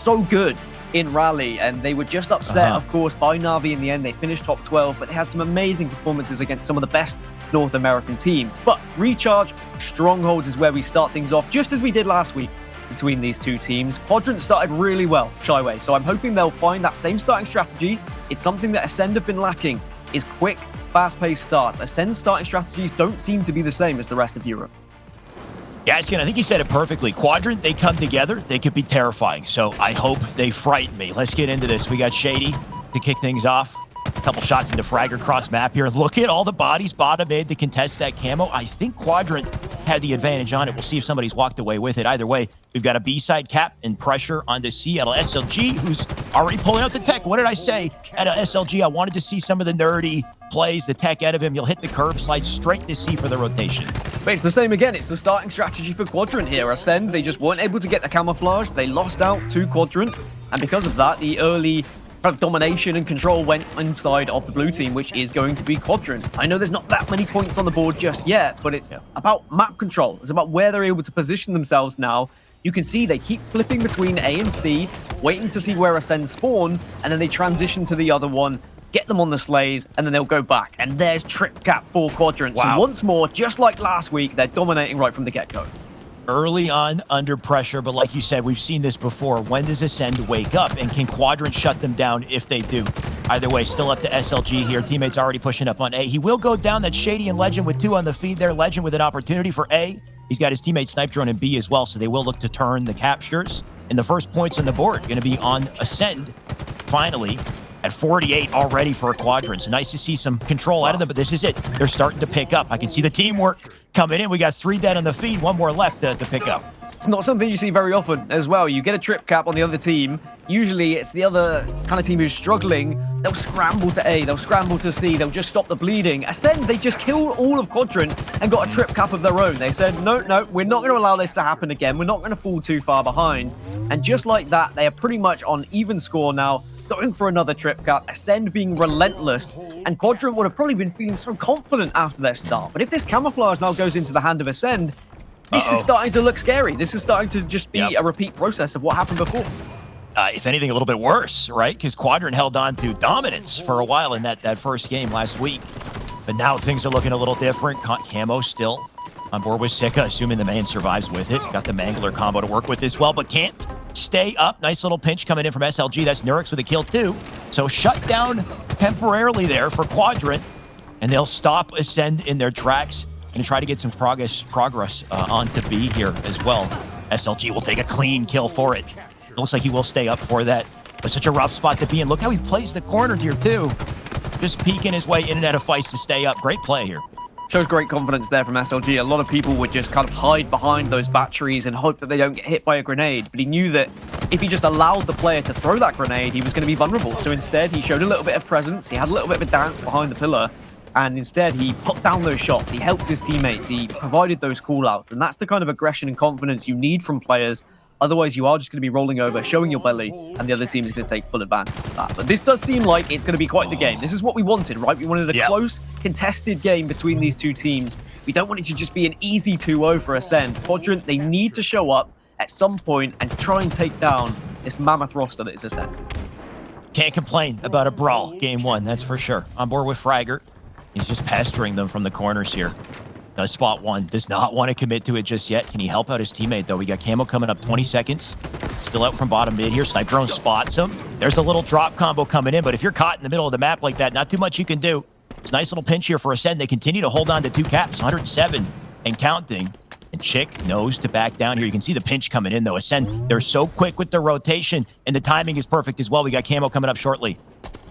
so good in Rally, and they were just upset, of course, by Na'Vi in the end. They finished top 12, but they had some amazing performances against some of the best North American teams. But Recharge Strongholds is where we start things off, just as we did last week between these two teams. Quadrant started really well, Shyway, so I'm hoping they'll find that same starting strategy. It's something that Acend have been lacking, is quick, fast-paced starts. Ascend's starting strategies don't seem to be the same as the rest of Europe. Yeah, I think you said it perfectly. Quadrant, they come together, they could be terrifying. So I hope they frighten me. Let's get into this. We got Shady to kick things off. A couple shots into Fragger cross map here. Look at all the bodies bottom mid to contest that camo. I think Quadrant had the advantage on it. We'll see if somebody's walked away with it. Either way, we've got a B-side cap and pressure on the Seattle SLG, who's already pulling out the tech. What did I say? At a SLG, I wanted to see some of the nerdy plays, the tech out of him. You'll hit the curb, slide straight to C for the rotation. But it's the same again. It's the starting strategy for Quadrant here. Ascend, they just weren't able to get the camouflage. They lost out to Quadrant. And because of that, the early kind of domination and control went inside of the blue team, which is going to be Quadrant. I know there's not that many points on the board just yet, but it's about map control. It's about where they're able to position themselves now. You can see they keep flipping between A and C, waiting to see where Ascend spawn, and then they transition to the other one, get them on the sleighs, and then they'll go back. And there's trip cap for Quadrant. Wow. So once more, just like last week, they're dominating right from the get-go. Early on, under pressure, but like you said, we've seen this before. When does Ascend wake up, and can Quadrant shut them down if they do? Either way, still up to SLG here. Teammates already pushing up on A. He will go down. That Shady and Legend with 2 on the feed there. Legend with an opportunity for A. He's got his teammate Snipe Drone in B as well, so they will look to turn the captures. And the first points on the board going to be on Ascend, finally, at 48 already for a Quadrant. So nice to see some control out of them, but this is it. They're starting to pick up. I can see the teamwork coming in. We got 3 dead on the feed, 1 more left to pick up. It's not something you see very often as well. You get a trip cap on the other team. Usually it's the other kind of team who's struggling. They'll scramble to A, they'll scramble to C, they'll just stop the bleeding. Ascend, they just killed all of Quadrant and got a trip cap of their own. They said, no, we're not going to allow this to happen again. We're not going to fall too far behind. And just like that, they are pretty much on even score now, going for another trip cap. Ascend being relentless, and Quadrant would have probably been feeling so confident after their start. But if this camouflage now goes into the hand of Ascend, this is starting to look scary. This is starting to just be a repeat process of what happened before. If anything, a little bit worse, right? Because Quadrant held on to dominance for a while in that first game last week. But now things are looking a little different. Camo still on board with Sika, assuming the main survives with it. Got the Mangler combo to work with as well, but can't stay up. Nice little pinch coming in from SLG. That's Nurix with a kill too. So shut down temporarily there for Quadrant, and they'll stop Ascend in their tracks and try to get some progress onto B here as well. SLG will take a clean kill for it. It looks like he will stay up for that, but such a rough spot to be in. Look how he plays the corner here too. Just peeking his way in and out of fights to stay up. Great play here. Shows great confidence there from SLG. A lot of people would just kind of hide behind those batteries and hope that they don't get hit by a grenade. But he knew that if he just allowed the player to throw that grenade, he was going to be vulnerable. So instead, he showed a little bit of presence. He had a little bit of a dance behind the pillar. And instead, he put down those shots. He helped his teammates. He provided those call-outs. And that's the kind of aggression and confidence you need from players. Otherwise, you are just going to be rolling over, showing your belly, and the other team is going to take full advantage of that. But this does seem like it's going to be quite the game. This is what we wanted, right? We wanted a close, contested game between these two teams. We don't want it to just be an easy 2-0 for Ascend. Quadrant, they need to show up at some point and try and take down this mammoth roster that is Ascend. Can't complain about a brawl, game 1, that's for sure. On board with Fragger. He's just pestering them from the corners here. Got a spot 1. Does not want to commit to it just yet. Can he help out his teammate, though? We got Camo coming up 20 seconds. Still out from bottom mid here. Snipe Drone spots him. There's a little drop combo coming in, but if you're caught in the middle of the map like that, not too much you can do. It's a nice little pinch here for Ascend. They continue to hold on to 2 caps, 107 and counting. And Chick knows to back down here. You can see the pinch coming in, though. Ascend, they're so quick with their rotation, and the timing is perfect as well. We got Camo coming up shortly.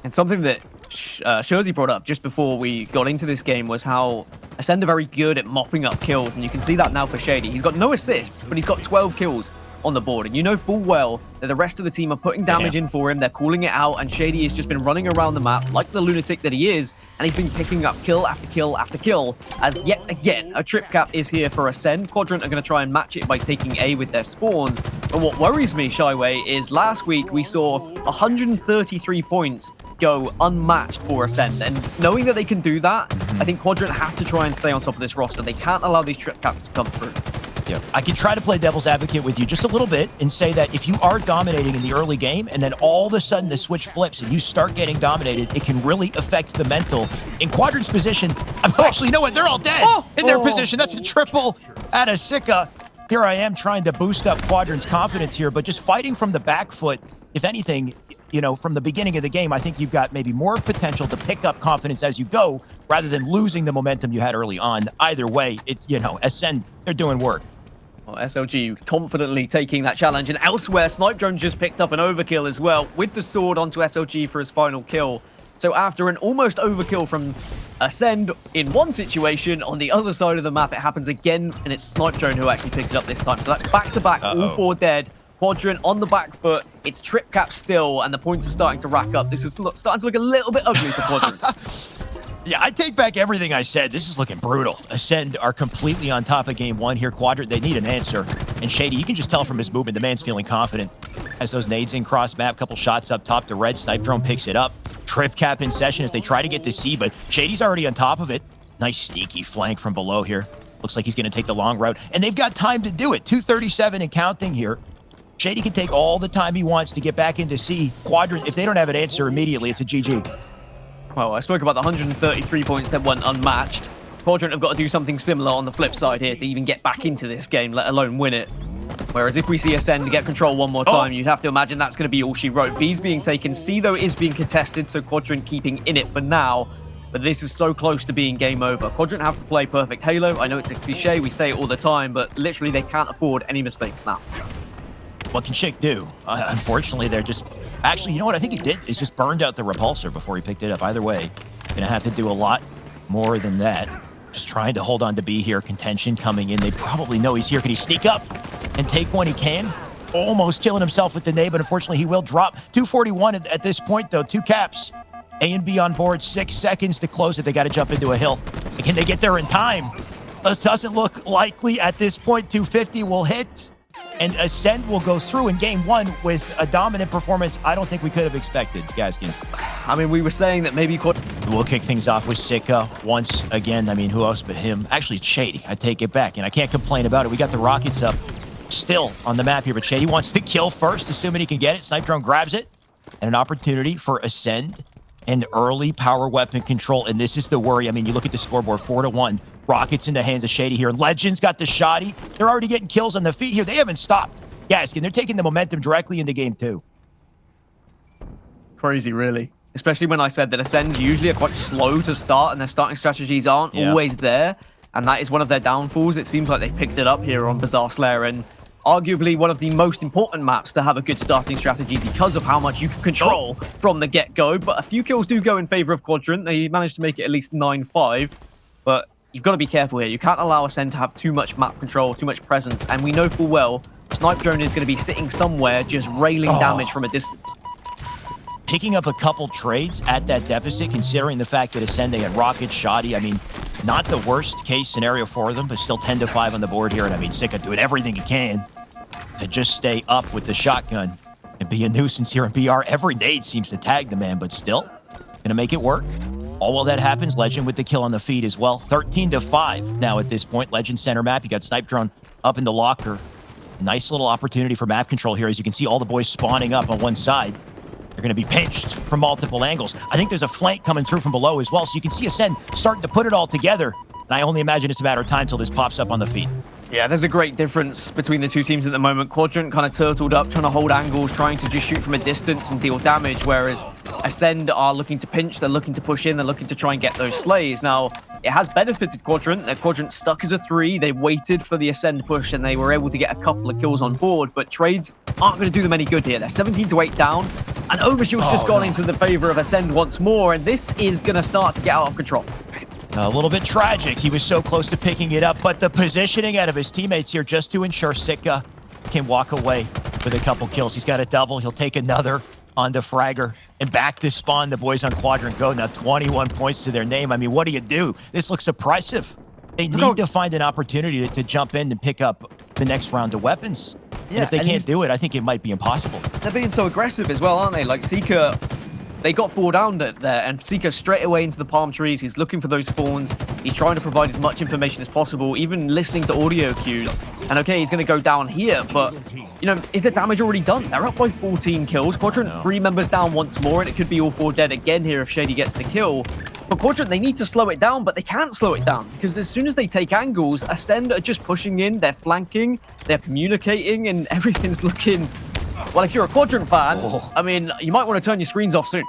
And something that Shorzy brought up just before we got into this game was how Ascend are very good at mopping up kills, and you can see that now for Shady. He's got no assists, but he's got 12 kills on the board, and you know full well that the rest of the team are putting damage in for him. They're calling it out, and Shady has just been running around the map like the lunatic that he is, and he's been picking up kill after kill after kill, as yet again a trip cap is here for Ascend. Quadrant are going to try and match it by taking A with their spawn, but what worries me, Shyway, is last week we saw 133 points go unmatched for Ascend, and knowing that they can do that, I think Quadrant have to try and stay on top of this roster. They can't allow these trip caps to come through. Yeah, I can try to play devil's advocate with you just a little bit and say that if you are dominating in the early game and then all of a sudden the switch flips and you start getting dominated, it can really affect the mental. In Quadrant's position, actually, you know what? They're all dead in their position. That's a triple out of Sika. Here I am trying to boost up Quadrant's confidence here, but just fighting from the back foot, if anything, you know, from the beginning of the game, I think you've got maybe more potential to pick up confidence as you go rather than losing the momentum you had early on. Either way, it's, you know, Acend, they're doing work. Well, SLG confidently taking that challenge. And elsewhere, Snipe Drone just picked up an overkill as well with the sword onto SLG for his final kill. So after an almost overkill from Acend in one situation, on the other side of the map, it happens again, and it's Snipe Drone who actually picks it up this time. So that's back-to-back, all 4 dead. Quadrant on the back foot. It's trip cap still, and the points are starting to rack up. This is starting to look a little bit ugly for Quadrant. Yeah, I take back everything I said. This is looking brutal. Acend are completely on top of game 1 here. Quadrant, they need an answer. And Shady, you can just tell from his movement, the man's feeling confident. Has those nades in cross map, couple shots up top to red. Snipe Drone picks it up. Trip cap in session as they try to get to C, but Shady's already on top of it. Nice sneaky flank from below here. Looks like he's going to take the long route. And they've got time to do it. 2:37 and counting here. Shady can take all the time he wants to get back into C. Quadrant, if they don't have an answer immediately, it's a GG. Well, I spoke about the 133 points that went unmatched. Quadrant have got to do something similar on the flip side here to even get back into this game, let alone win it. Whereas if we see Acend get control one more time, you'd have to imagine that's going to be all she wrote. B's being taken. C, though, is being contested, so Quadrant keeping in it for now. But this is so close to being game over. Quadrant have to play perfect Halo. I know it's a cliche, we say it all the time, but literally they can't afford any mistakes now. What can Shake do? Unfortunately, they're just... Actually, you know what I think he did is just burned out the repulsor before he picked it up. Either way, gonna have to do a lot more than that. Just trying to hold on to B here. Contention coming in. They probably know he's here. Can he sneak up and take one he can? Almost killing himself with the nade, but unfortunately he will drop. 241 at this point, though. 2 caps. A and B on board. 6 seconds to close it. They got to jump into a hill. Can they get there in time? This doesn't look likely at this point. 250 will hit. And Acend will go through in game 1 with a dominant performance I don't think we could have expected, Gaskin. I mean, we were saying that maybe... We'll kick things off with Sika once again. I mean, who else but him? Actually, it's Shady. I take it back, and I can't complain about it. We got the rockets up still on the map here, but Shady wants the kill first, assuming he can get it. Snipe Drone grabs it, and an opportunity for Acend and early power weapon control. And this is the worry. I mean, you look at the scoreboard, 4-1. Rockets in the hands of Shady here. Legends got the shotty. They're already getting kills on the feet here. They haven't stopped. Gaskin, they're taking the momentum directly into game 2. Crazy, really. Especially when I said that Acend usually are quite slow to start and their starting strategies aren't always there. And that is one of their downfalls. It seems like they've picked it up here on Bazaar Slayer, and arguably one of the most important maps to have a good starting strategy because of how much you can control from the get-go. But a few kills do go in favor of Quadrant. They managed to make it at least 9-5. But you've got to be careful here. You can't allow Acend to have too much map control, too much presence. And we know full well Snipe Drone is going to be sitting somewhere just railing damage from a distance. Picking up a couple trades at that deficit, considering the fact that Acend, they had rocket, shoddy. I mean, not the worst case scenario for them, but still 10-5 on the board here. And I mean, Sika doing everything he can to just stay up with the shotgun and be a nuisance here in BR. Every nade seems to tag the man, but still gonna make it work. All while that happens, Legend with the kill on the feed as well. 13-5 now at this point. Legend center map. You got Snipe Drone up in the locker. Nice little opportunity for map control here. As you can see, all the boys spawning up on one side. They're going to be pinched from multiple angles. I think there's a flank coming through from below as well. So you can see Acend starting to put it all together. And I only imagine it's a matter of time till this pops up on the feed. Yeah, there's a great difference between the two teams at the moment. Quadrant kind of turtled up, trying to hold angles, trying to just shoot from a distance and deal damage, whereas Acend are looking to pinch, they're looking to push in, they're looking to try and get those slays. Now, it has benefited Quadrant. Their Quadrant stuck as a 3. They waited for the Acend push, and they were able to get a couple of kills on board, but trades aren't going to do them any good here. They're 17-8 down, and Overshield's just gone into the favor of Acend once more, and this is going to start to get out of control. A little bit tragic. He was so close to picking it up, but the positioning out of his teammates here just to ensure Sika can walk away with a couple kills. He's got a double. He'll take another on the Fragger. And back to spawn, the boys on Quadrant go. Now 21 points to their name. I mean, what do you do? This looks oppressive. They need to find an opportunity to jump in and pick up the next round of weapons. Yeah, and if they can't do it, I think it might be impossible. They're being so aggressive as well, aren't they? Like, Sika... they got 4 down there, and Seeker straight away into the palm trees. He's looking for those spawns. He's trying to provide as much information as possible, even listening to audio cues. And okay, he's going to go down here, but, you know, is the damage already done? They're up by 14 kills. Quadrant, 3 members down once more, and it could be all 4 dead again here if Shady gets the kill. But Quadrant, they need to slow it down, but they can't slow it down, because as soon as they take angles, Acend are just pushing in, they're flanking, they're communicating, and everything's looking... Well, if you're a Quadrant fan, I mean, you might want to turn your screens off soon.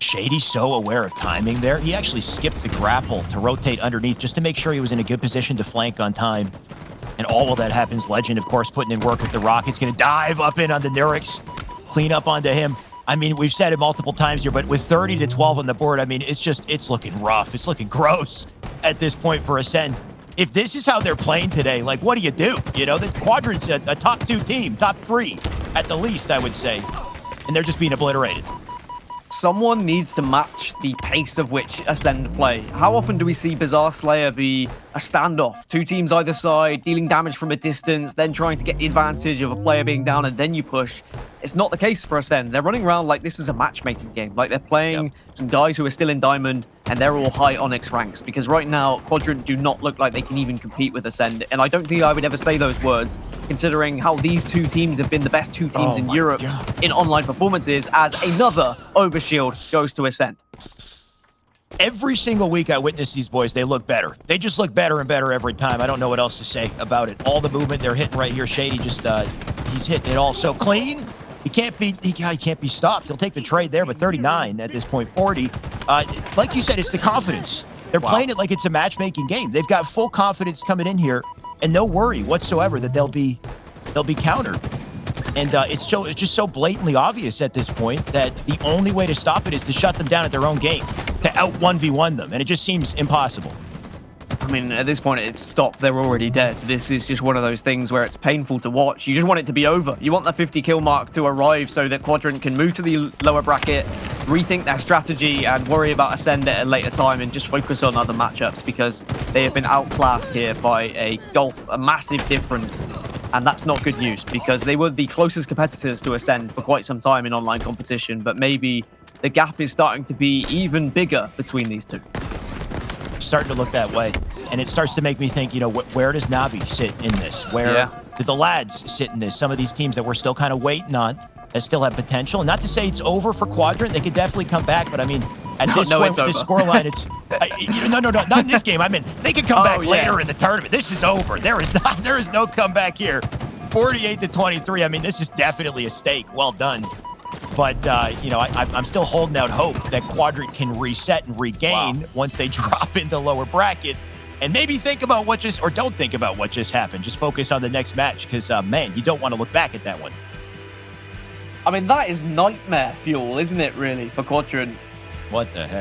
Shady's so aware of timing there. He actually skipped the grapple to rotate underneath just to make sure he was in a good position to flank on time. And all of that happens. Legend, of course, putting in work with the Rockets. Going to dive up in on the Nurix. Clean up onto him. I mean, we've said it multiple times here, but with 30 to 12 on the board, I mean, it's looking rough. It's looking gross at this point for Acend. If this is how they're playing today, like, what do? You know, the Quadrant's a top 2 team, top 3 at the least, I would say. And they're just being obliterated. Someone needs to match the pace of which Acend play. How often do we see Bizarre Slayer be a standoff? 2 teams either side, dealing damage from a distance, then trying to get the advantage of a player being down, and then you push. It's not the case for Acend. They're running around like this is a matchmaking game. Like they're playing some guys who are still in Diamond, and they're all high Onyx ranks. Because right now, Quadrant do not look like they can even compete with Acend. And I don't think I would ever say those words, considering how these 2 teams have been the best 2 teams in Europe in online performances, as another overshield goes to Acend. Every single week I witness these boys, they look better. They just look better and better every time. I don't know what else to say about it. All the movement they're hitting right here. Shady just, he's hitting it all so clean. He can't be stopped. He'll take the trade there, but 39 at this point, 40. Like you said, it's the confidence. They're playing it like it's a matchmaking game. They've got full confidence coming in here, and no worry whatsoever that they'll be countered. And it's just so blatantly obvious at this point that the only way to stop it is to shut them down at their own game, to out 1v1 them, and it just seems impossible. I mean, at this point, it's stopped. They're already dead. This is just one of those things where it's painful to watch. You just want it to be over. You want the 50 kill mark to arrive so that Quadrant can move to the lower bracket, rethink their strategy, and worry about Acend at a later time and just focus on other matchups, because they have been outclassed here by a massive difference. And that's not good news, because they were the closest competitors to Acend for quite some time in online competition, but maybe the gap is starting to be even bigger between these 2. Starting to look that way, and it starts to make me think, you know, where does Navi sit in this? Where do the lads sit in this? Some of these teams that we're still kind of waiting on that still have potential. Not to say it's over for Quadrant. They could definitely come back, but I mean, at this point with this scoreline, it's no, not in this game. I mean, they could come back later in the tournament. This is over. There is no comeback here. 48 to 23. I mean, this is definitely a stake. Well done. But, you know, I'm still holding out hope that Quadrant can reset and regain once they drop into lower bracket, and maybe think about what just, or don't think about what just happened. Just focus on the next match, because, man, you don't want to look back at that one. I mean, that is nightmare fuel, isn't it, really, for Quadrant? What the heck?